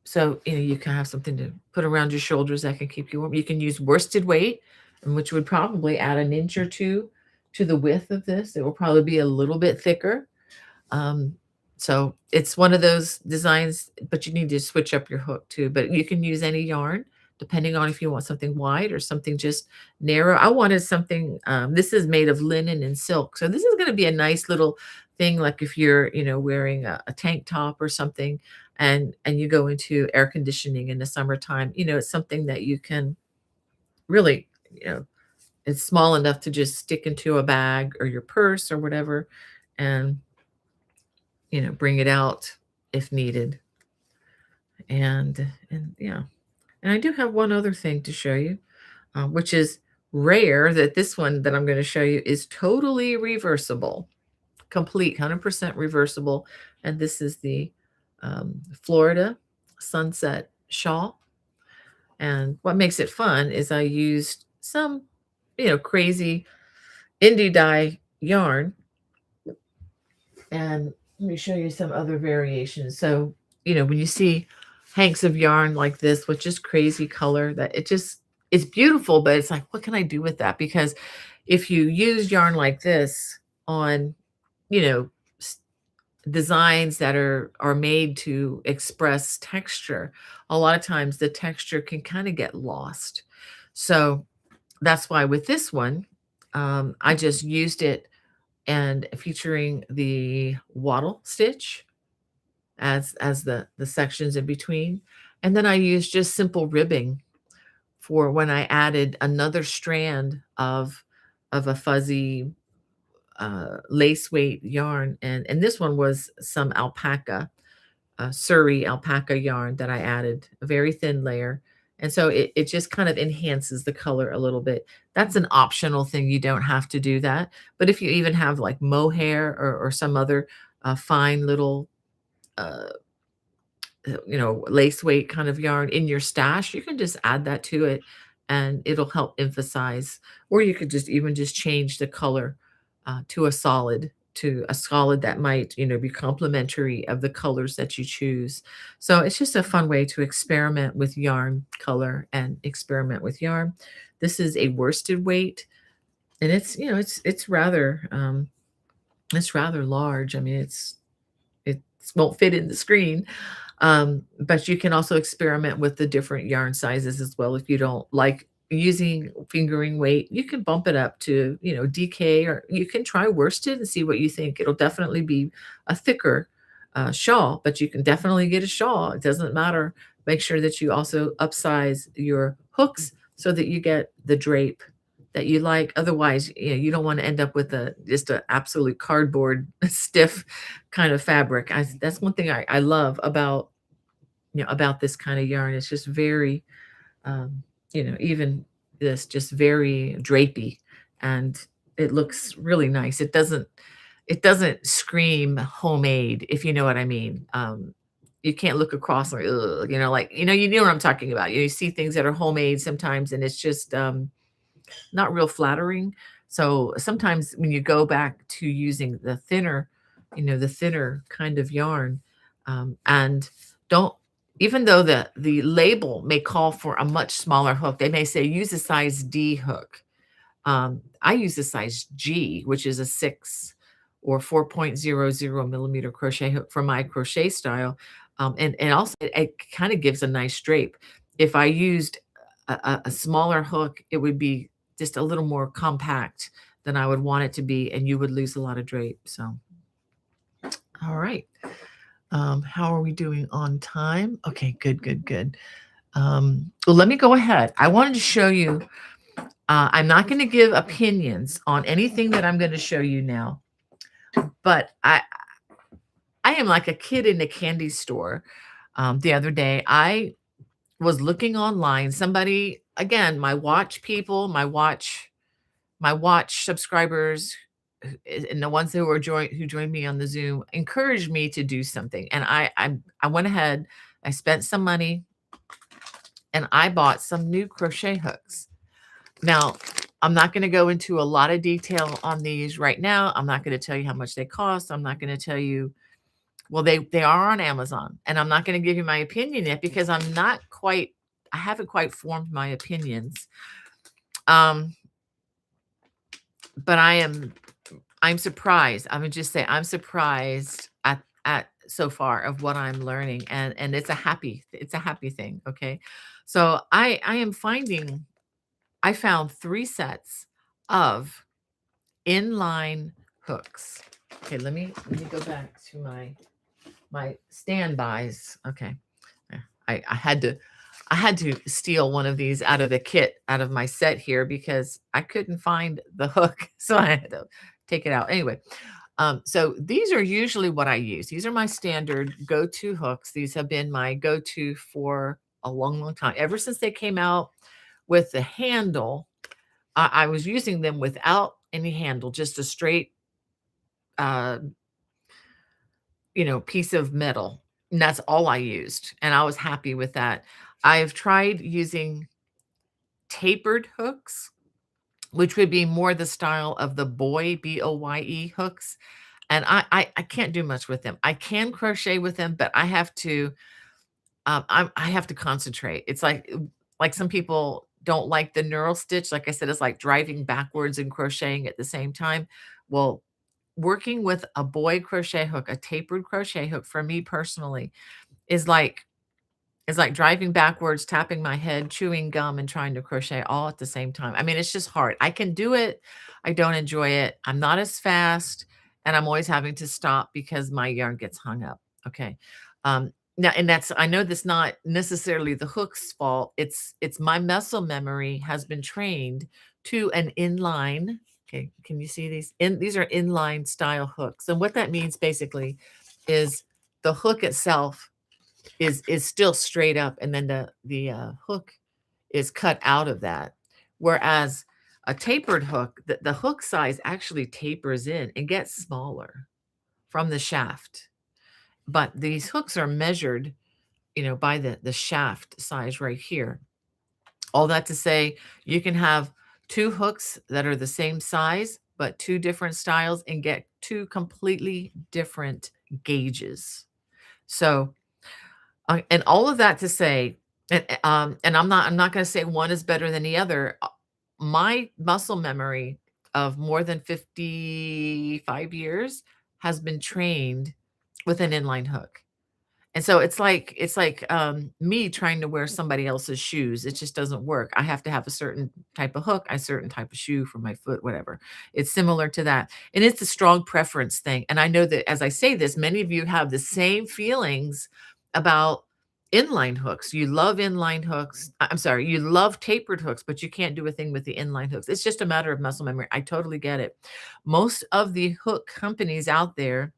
So you can have something to put around your shoulders that can keep you warm. You can use worsted weight, which would probably add an inch or two to the width of this. It will probably be a little bit thicker. So it's one of those designs, but you need to switch up your hook too. But you can use any yarn depending on if you want something wide or something just narrow. I wanted something, this is made of linen and silk. So this is going to be a nice little thing, like if you're, wearing a tank top or something, and you go into air conditioning in the summertime, it's something that you can really, it's small enough to just stick into a bag or your purse or whatever, and bring it out if needed. And yeah, and I do have one other thing to show you, which is rare, that this one that I'm going to show you is totally reversible, complete 100% reversible. And this is the Florida Sunset Shawl. And what makes it fun is I used some, crazy indie dye yarn. And let me show you some other variations. So, when you see hanks of yarn like this with just crazy color, that it's beautiful, but it's like, what can I do with that? Because if you use yarn like this on, you know, s- designs that are made to express texture, a lot of times the texture can kind of get lost. So that's why with this one, I just used it and featuring the wattle stitch as the sections in between. And then I used just simple ribbing for when I added another strand of a fuzzy lace weight yarn, and this one was some alpaca, Surrey alpaca yarn that I added, a very thin layer. And so it just kind of enhances the color a little bit. That's an optional thing. You don't have to do that. But if you even have like mohair or some other fine little, uh, lace weight kind of yarn in your stash, you can just add that to it and it'll help emphasize. Or you could just even just change the color to a solid that might, be complementary of the colors that you choose. So it's just a fun way to experiment with yarn color and experiment with yarn. This is a worsted weight, and it's rather large. I mean, it won't fit in the screen, but you can also experiment with the different yarn sizes as well. If you don't like using fingering weight, you can bump it up to, DK, or you can try worsted and see what you think. It'll definitely be a thicker shawl, but you can definitely get a shawl. It doesn't matter. Make sure that you also upsize your hooks so that you get the drape that you like. Otherwise, you don't want to end up with just an absolute cardboard stiff kind of fabric. That's one thing I love about, about this kind of yarn. It's just very, even this just very drapey, and it looks really nice. It doesn't scream homemade, if you know what I mean. You can't look across like, ugh, you know what I'm talking about. You see things that are homemade sometimes, and it's just not real flattering. So sometimes when you go back to using the thinner kind of yarn, and don't, even though the label may call for a much smaller hook, they may say use a size D hook. I use a size G, which is a 6 or 4.00 millimeter crochet hook for my crochet style. And also it kind of gives a nice drape. If I used a smaller hook, it would be just a little more compact than I would want it to be, and you would lose a lot of drape. So, all right. How are we doing on time? Okay, good, good, good. Well, let me go ahead. I wanted to show you, I'm not going to give opinions on anything that I'm going to show you now, but I am like a kid in a candy store. The other day, I was looking online. Somebody, again, my watch subscribers, and the ones who joined me on the Zoom, encouraged me to do something. And I went ahead, I spent some money, and I bought some new crochet hooks. Now, I'm not going to go into a lot of detail on these right now. I'm not going to tell you how much they cost. I'm not going to tell you, well, they are on Amazon, and I'm not going to give you my opinion yet because I haven't quite formed my opinions. But I'm surprised. I would just say I'm surprised at so far of what I'm learning, and it's a happy thing, okay? So I am finding I found 3 sets of inline hooks. Okay, let me go back to my standbys. Okay. I had to steal one of these out of the kit, out of my set here because I couldn't find the hook, so I had to take it out. Anyway, so these are usually what I use. These are my standard go-to hooks. These have been my go-to for a long, long time. Ever since they came out with the handle, I was using them without any handle, just a straight, uh, piece of metal. And that's all I used. And I was happy with that. I've tried using tapered hooks, which would be more the style of the Boye hooks. And I can't do much with them. I can crochet with them, but I have to concentrate. It's like some people don't like the knurl stitch. Like I said, it's like driving backwards and crocheting at the same time. Well, working with a boy crochet hook, a tapered crochet hook for me personally is like driving backwards, tapping my head, chewing gum, and trying to crochet all at the same time. I mean, it's just hard. I can do it. I don't enjoy it. I'm not as fast, and I'm always having to stop because my yarn gets hung up. Okay. Now, and that's I know that's not necessarily the hook's fault. It's my muscle memory has been trained to an inline. Okay, can you see these? These are inline style hooks, and what that means basically is the hook itself is still straight up, and then the hook is cut out of that. Whereas a tapered hook, the hook size actually tapers in and gets smaller from the shaft. But these hooks are measured, by the shaft size right here. All that to say, you can have two hooks that are the same size, but two different styles and get two completely different gauges. So and all of that to say, and I'm not gonna say one is better than the other. My muscle memory of more than 55 years has been trained with an inline hook. And so it's like me trying to wear somebody else's shoes. It just doesn't work. I have to have a certain type of hook, a certain type of shoe for my foot, whatever. It's similar to that. And it's a strong preference thing. And I know that as I say this, many of you have the same feelings about inline hooks. You love inline hooks. I'm sorry, you love tapered hooks, but you can't do a thing with the inline hooks. It's just a matter of muscle memory. I totally get it. Most of the hook companies out there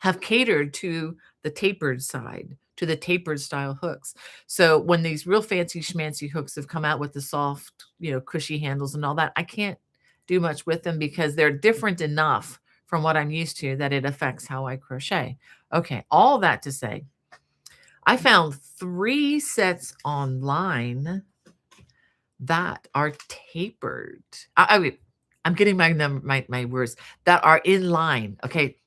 have catered to the tapered side, to the tapered style hooks. So when these real fancy schmancy hooks have come out with the soft, cushy handles and all that, I can't do much with them because they're different enough from what I'm used to that it affects how I crochet. Okay, all that to say, I found 3 sets online that are tapered. I'm getting my words that are in line. Okay,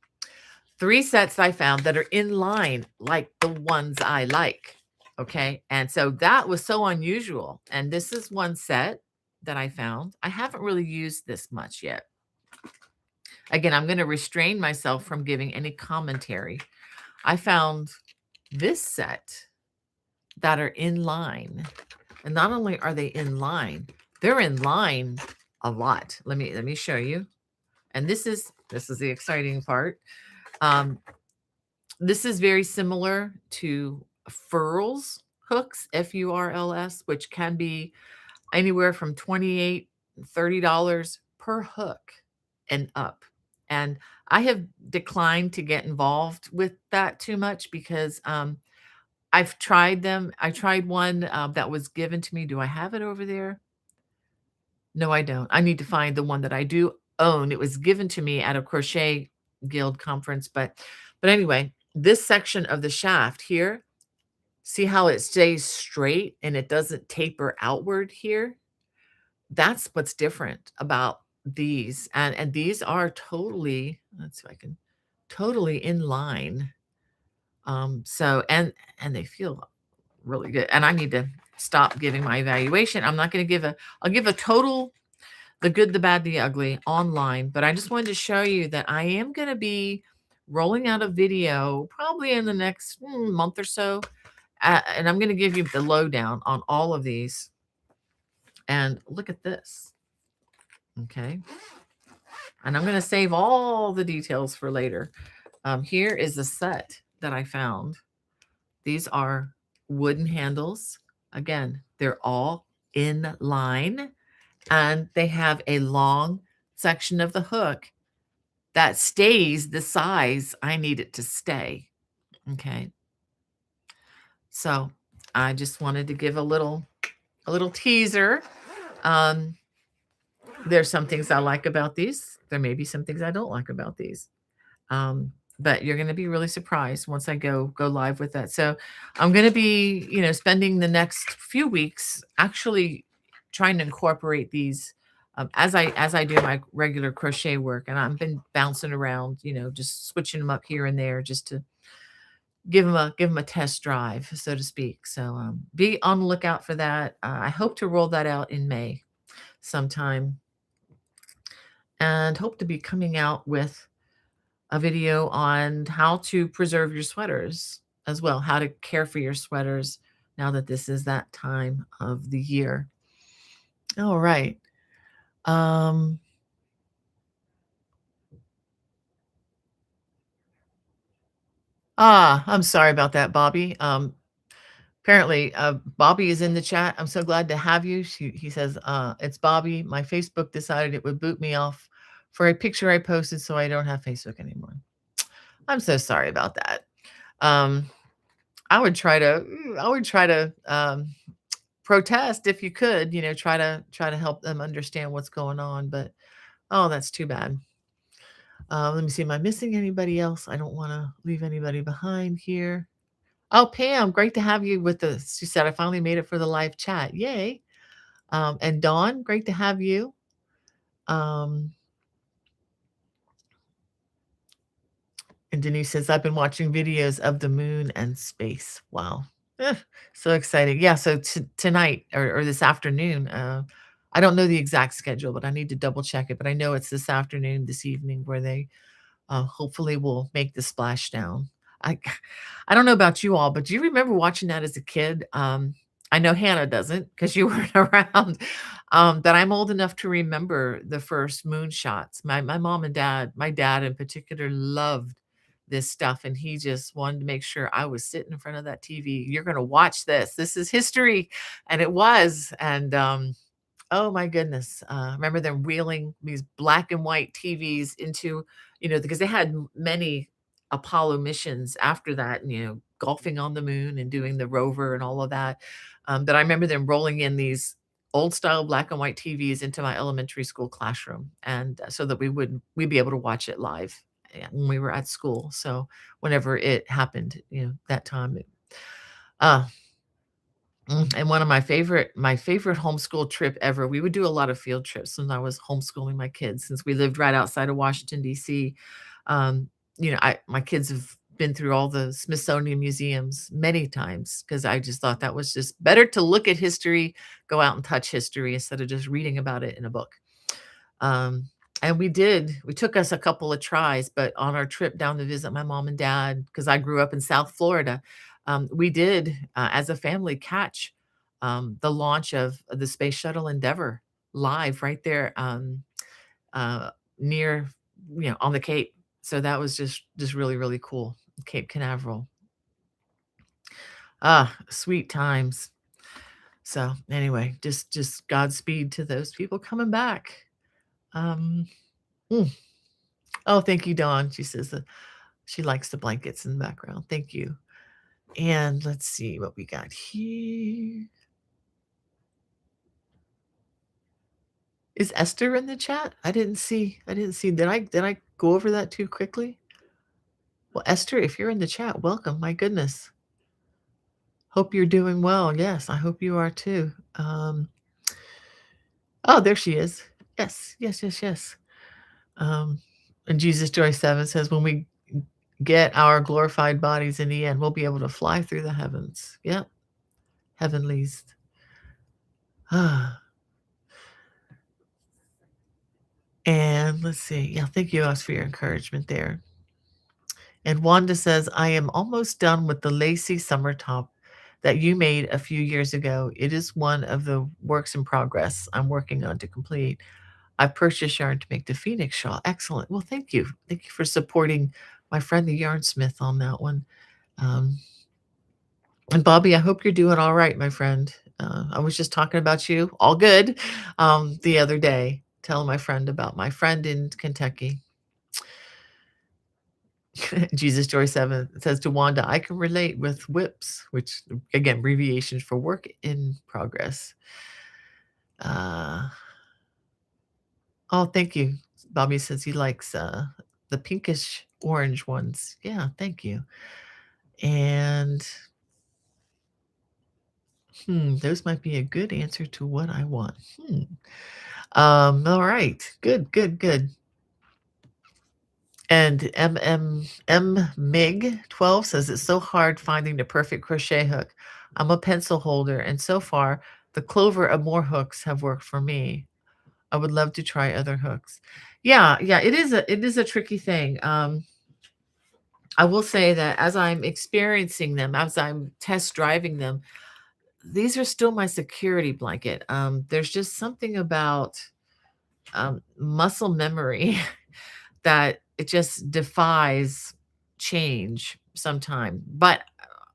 3 sets I found that are in line like the ones I like, okay? And so that was so unusual, and this is one set that I found. I haven't really used this much yet. Again, I'm gonna restrain myself from giving any commentary. I found this set that are in line, and not only are they in line, they're in line a lot. Let me show you, and this is the exciting part. Um, This is very similar to furls hooks, Furls, which can be anywhere from 28, $30 per hook and up. And I have declined to get involved with that too much because I've tried them. I tried one that was given to me. Do I have it over there? No, I don't. I need to find the one that I do own. It was given to me at a crochet guild conference, but anyway, this section of the shaft here, see how it stays straight and it doesn't taper outward here? That's what's different about these. And these are totally, let's see if I can totally in line. So and they feel really good. And I need to stop giving my evaluation. I'm not going to I'll give a total, the good, the bad, the ugly online, but I just wanted to show you that I am going to be rolling out a video probably in the next month or so. And I'm going to give you the lowdown on all of these. And look at this. Okay. And I'm going to save all the details for later. Here is a set that I found. These are wooden handles. Again, they're all in line, and they have a long section of the hook that stays the size I need it to stay. Okay. So I just wanted to give a little teaser. Um, there's some things I like about these. There may be some things I don't like about these. But you're going to be really surprised once I go live with that. So I'm going to be, spending the next few weeks actually trying to incorporate these as I do my regular crochet work, and I've been bouncing around, just switching them up here and there just to give them a test drive, so to speak. So be on the lookout for that. I hope to roll that out in May sometime, and hope to be coming out with a video on how to preserve your sweaters as well, how to care for your sweaters now that this is that time of the year. All right. I'm sorry about that, Bobby. Apparently, Bobby is in the chat. I'm so glad to have you. He says, it's Bobby. My Facebook decided it would boot me off for a picture I posted, so I don't have Facebook anymore. I'm so sorry about that. I would try to protest if you could, try to help them understand what's going on. But oh, that's too bad. Let me see. Am I missing anybody else? I don't want to leave anybody behind here. Oh, Pam, great to have you with us. She said, I finally made it for the live chat. Yay. And Dawn, great to have you. And Denise says, I've been watching videos of the moon and space. Wow. So exciting. Yeah. So tonight or this afternoon, I don't know the exact schedule, but I need to double check it. But I know it's this afternoon, this evening, where they hopefully will make the splashdown. I I don't know about you all, but do you remember watching that as a kid? I know Hannah doesn't because you weren't around. But I'm old enough to remember the first moonshots. My mom and dad, my dad in particular, loved this stuff, and he just wanted to make sure I was sitting in front of that TV. You're going to watch this. This is history, and it was. And oh my goodness. I remember them wheeling these black and white TVs into, because they had many Apollo missions after that, and, golfing on the moon and doing the rover and all of that. But I remember them rolling in these old style black and white TVs into my elementary school classroom. And so that we'd be able to watch it live when we were at school. So whenever it happened, that time, uh, and one of my favorite homeschool trip ever, we would do a lot of field trips when I was homeschooling my kids, since we lived right outside of Washington, D.C. My kids have been through all the Smithsonian museums many times because I just thought that was just better to look at history, go out and touch history instead of just reading about it in a book. And we took us a couple of tries, but on our trip down to visit my mom and dad, because I grew up in South Florida, we did, as a family, catch the launch of the Space Shuttle Endeavour live right there, near, on the Cape. So that was just really, really cool. Cape Canaveral. Sweet times. So anyway, just Godspeed to those people coming back. Um, mm. Oh, thank you, Dawn. She says that she likes the blankets in the background. Thank you. And let's see what we got here. Is Esther in the chat? I didn't see. Did I go over that too quickly? Well, Esther, if you're in the chat, welcome. My goodness. Hope you're doing well. Yes, I hope you are too. Oh, there she is. Yes, yes, yes, yes. And Jesus Joy 7 says, when we get our glorified bodies in the end, we'll be able to fly through the heavens. Yep. Heavenlies. And let's see. Yeah, thank you, Us, for your encouragement there. And Wanda says, I am almost done with the lacy summer top that you made a few years ago. It is one of the works in progress I'm working on to complete. I purchased yarn to make the Phoenix shawl. Excellent. Well, thank you. Thank you for supporting my friend the yarnsmith on that one. Um, and Bobby, I hope you're doing all right, my friend. I was just talking about you, all good, the other day, telling my friend about my friend in Kentucky. Jesus Joy 7 says to Wanda, I can relate with whips, which again, abbreviation for work in progress. Uh, oh, thank you. Bobby says he likes the pinkish orange ones. Yeah, thank you. And those might be a good answer to what I want. All right. Good, good, good. And MIG 12 says it's so hard finding the perfect crochet hook. I'm a pencil holder, and so far the Clover Amore hooks have worked for me. I would love to try other hooks. Yeah, yeah, it is a tricky thing. I will say that as I'm experiencing them, as I'm test driving them, these are still my security blanket. There's just something about muscle memory that it just defies change sometime. But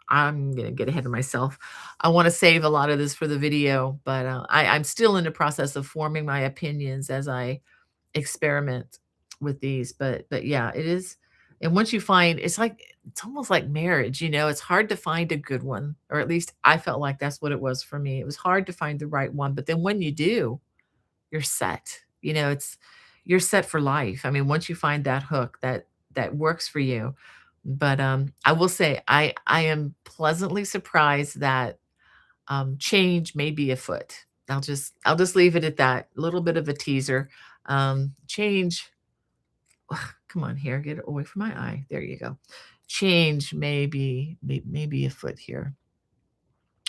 I'm gonna get ahead of myself. I want to save a lot of this for the video, but I'm still in the process of forming my opinions as I experiment with these. But yeah, it is. And once you find, it's almost like marriage, it's hard to find a good one, or at least I felt like that's what it was for me. It was hard to find the right one, but then when you do, you're set. You're set for life. I mean, once you find that hook that works for you. But I will say I am pleasantly surprised that change may be afoot. I'll just leave it at that. A little bit of a teaser. Change. Come on here, get it away from my eye. There you go. Change may be afoot here.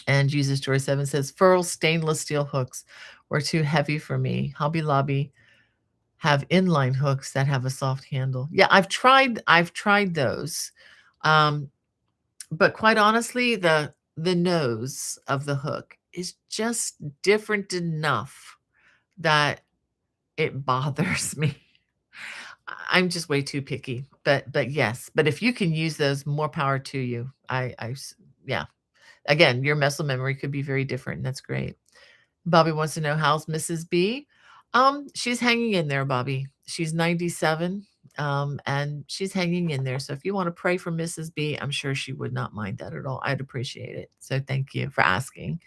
And Jesus Joy 7 says, Furl stainless steel hooks were too heavy for me. Hobby Lobby have inline hooks that have a soft handle. Yeah, I've tried those. Um, but quite honestly, the nose of the hook is just different enough that it bothers me. I'm just way too picky. But yes, but if you can use those, more power to you. Yeah. Again, your muscle memory could be very different, and that's great. Bobby wants to know, how's Mrs. B? She's hanging in there, Bobby. She's 97, and she's hanging in there. So if you want to pray for Mrs. B, I'm sure she would not mind that at all. I'd appreciate it. So thank you for asking.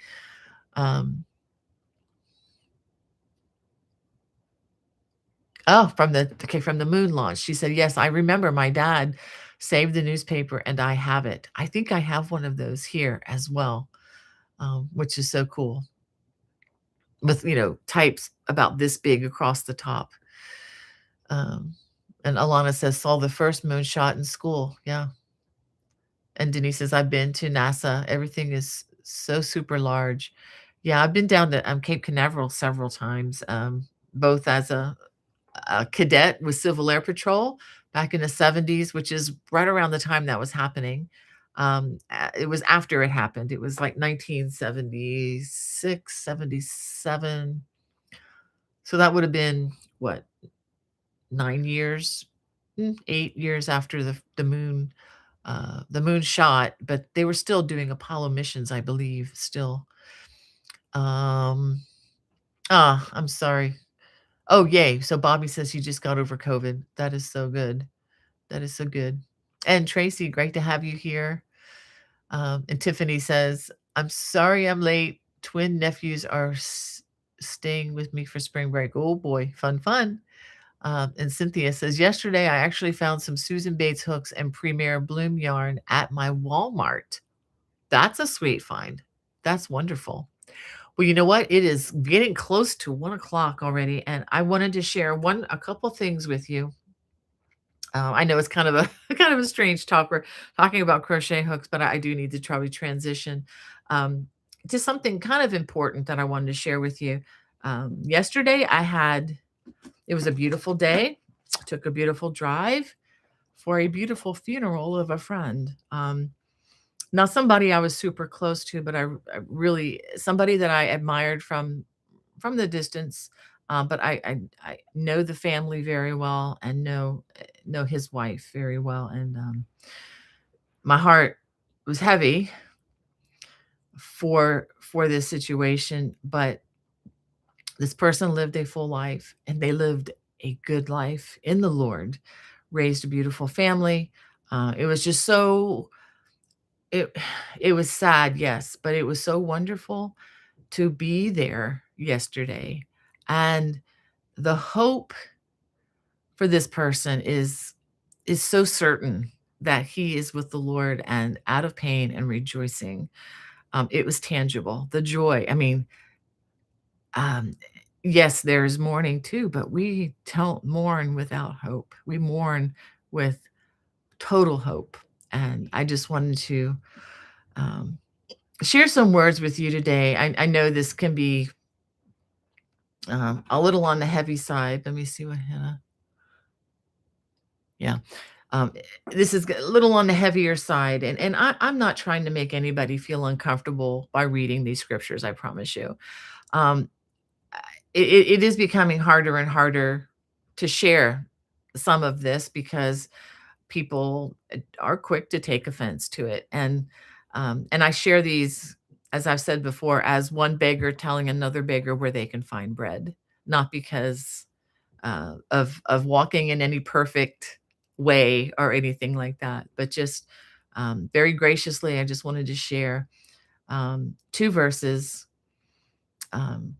Oh, from the moon launch. She said, yes, I remember my dad saved the newspaper and I have it. I think I have one of those here as well, which is so cool. With, types about this big across the top. Um, and Alana says, saw the first moonshot in school. Yeah. And Denise says, I've been to NASA. Everything is so super large. Yeah, I've been down to Cape Canaveral several times, both as a cadet with Civil Air Patrol back in the 70s, which is right around the time that was happening. It was after it happened. It was like 1976, 77. So that would have been what, 9 years, 8 years after the moon shot, but they were still doing Apollo missions, I believe, still. I'm sorry. Oh, yay. So Bobby says he just got over COVID. That is so good. That is so good. And Tracy, great to have you here. And Tiffany says, I'm sorry I'm late. Twin nephews are staying with me for spring break. Oh boy, fun, fun. And Cynthia says, yesterday I actually found some Susan Bates hooks and Premier Bloom yarn at my Walmart. That's a sweet find. That's wonderful. Well, you know what? It is getting close to 1 o'clock already, and I wanted to share a couple things with you. I know it's kind of a kind of a strange talk. We're talking about crochet hooks, but I do need to probably transition um, to something kind of important that I wanted to share with you. Yesterday, it was a beautiful day. Took a beautiful drive for a beautiful funeral of a friend. Not somebody I was super close to, but I really somebody that I admired from the distance, but I know the family very well and know his wife very well, and, my heart was heavy for this situation, but this person lived a full life, and they lived a good life in the Lord, raised a beautiful family. It was just so it it was sad, yes, but it was so wonderful to be there yesterday, and the hope for this person is so certain that he is with the Lord and out of pain and rejoicing. It was tangible, the joy. I mean, um, yes, there's mourning too, but we don't mourn without hope. We mourn with total hope. And I just wanted to um, share some words with you today. I know this can be a little on the heavy side. Let me see what Hannah. Yeah. Um, this is a little on the heavier side, and I'm not trying to make anybody feel uncomfortable by reading these scriptures. I promise you. Um, it is becoming harder and harder to share some of this because people are quick to take offense to it, and I share these, as I've said before, as one beggar telling another beggar where they can find bread, not because of walking in any perfect way or anything like that, but just very graciously, I just wanted to share two verses. And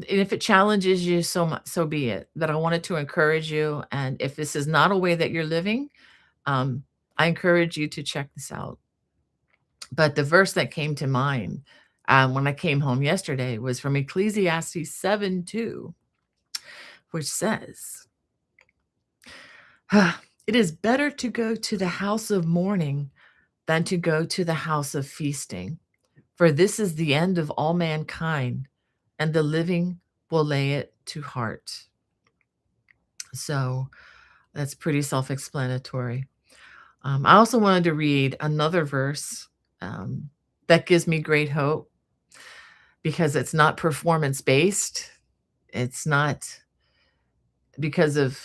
if it challenges you, so much, so be it. But I wanted to encourage you. And if this is not a way that you're living, um, I encourage you to check this out. But the verse that came to mind when I came home yesterday was from Ecclesiastes 7:2, which says, "It is better to go to the house of mourning than to go to the house of feasting. For this is the end of all mankind, and the living will lay it to heart." So that's pretty self explanatory. I also wanted to read another verse um, that gives me great hope because it's not performance based. It's not because of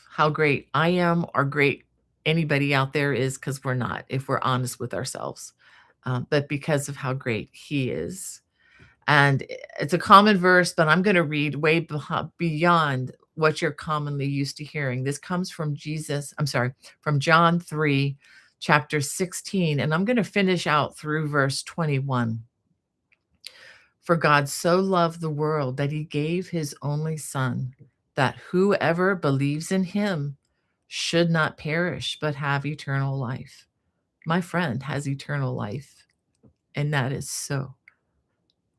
how great I am or great anybody out there is, because we're not, if we're honest with ourselves, but because of how great He is. And it's a common verse, but I'm going to read way beyond what you're commonly used to hearing. This comes from from John 3, chapter 16, and I'm going to finish out through verse 21. "For God so loved the world that He gave His only Son, that whoever believes in Him should not perish, but have eternal life." My friend has eternal life, and that is so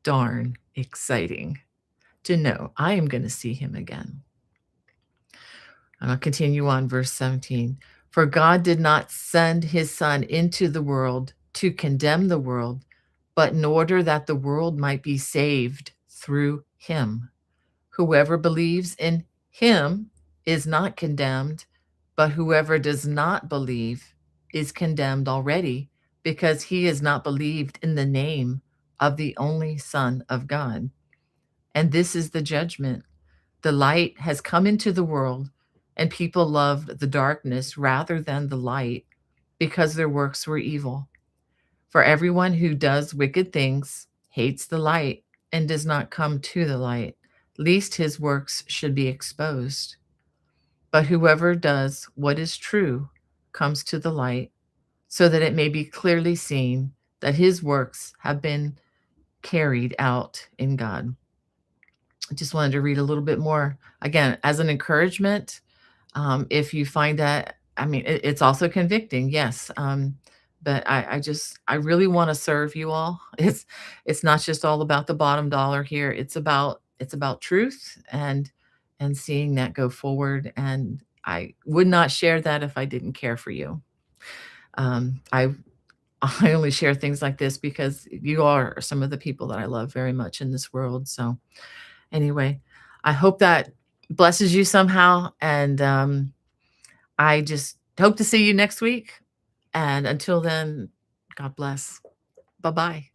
darn exciting to know I am going to see Him again. And I'll continue on, verse 17. "For God did not send His Son into the world to condemn the world, but in order that the world might be saved through Him. Whoever believes in Him is not condemned, but whoever does not believe is condemned already, because he has not believed in the name of the only Son of God. And this is the judgment. The light has come into the world, and people loved the darkness rather than the light, because their works were evil. For everyone who does wicked things hates the light and does not come to the light, lest his works should be exposed. But whoever does what is true comes to the light, so that it may be clearly seen that his works have been carried out in God." I just wanted to read a little bit more, again, as an encouragement. If you find that, I mean, it's also convicting, yes. But I really want to serve you all. It's not just all about the bottom dollar here. It's about truth and seeing that go forward. And I would not share that if I didn't care for you. I I only share things like this because you are some of the people that I love very much in this world. So anyway, I hope that blesses you somehow. And I just Hope to see you next week, and until then, God bless. Bye-bye.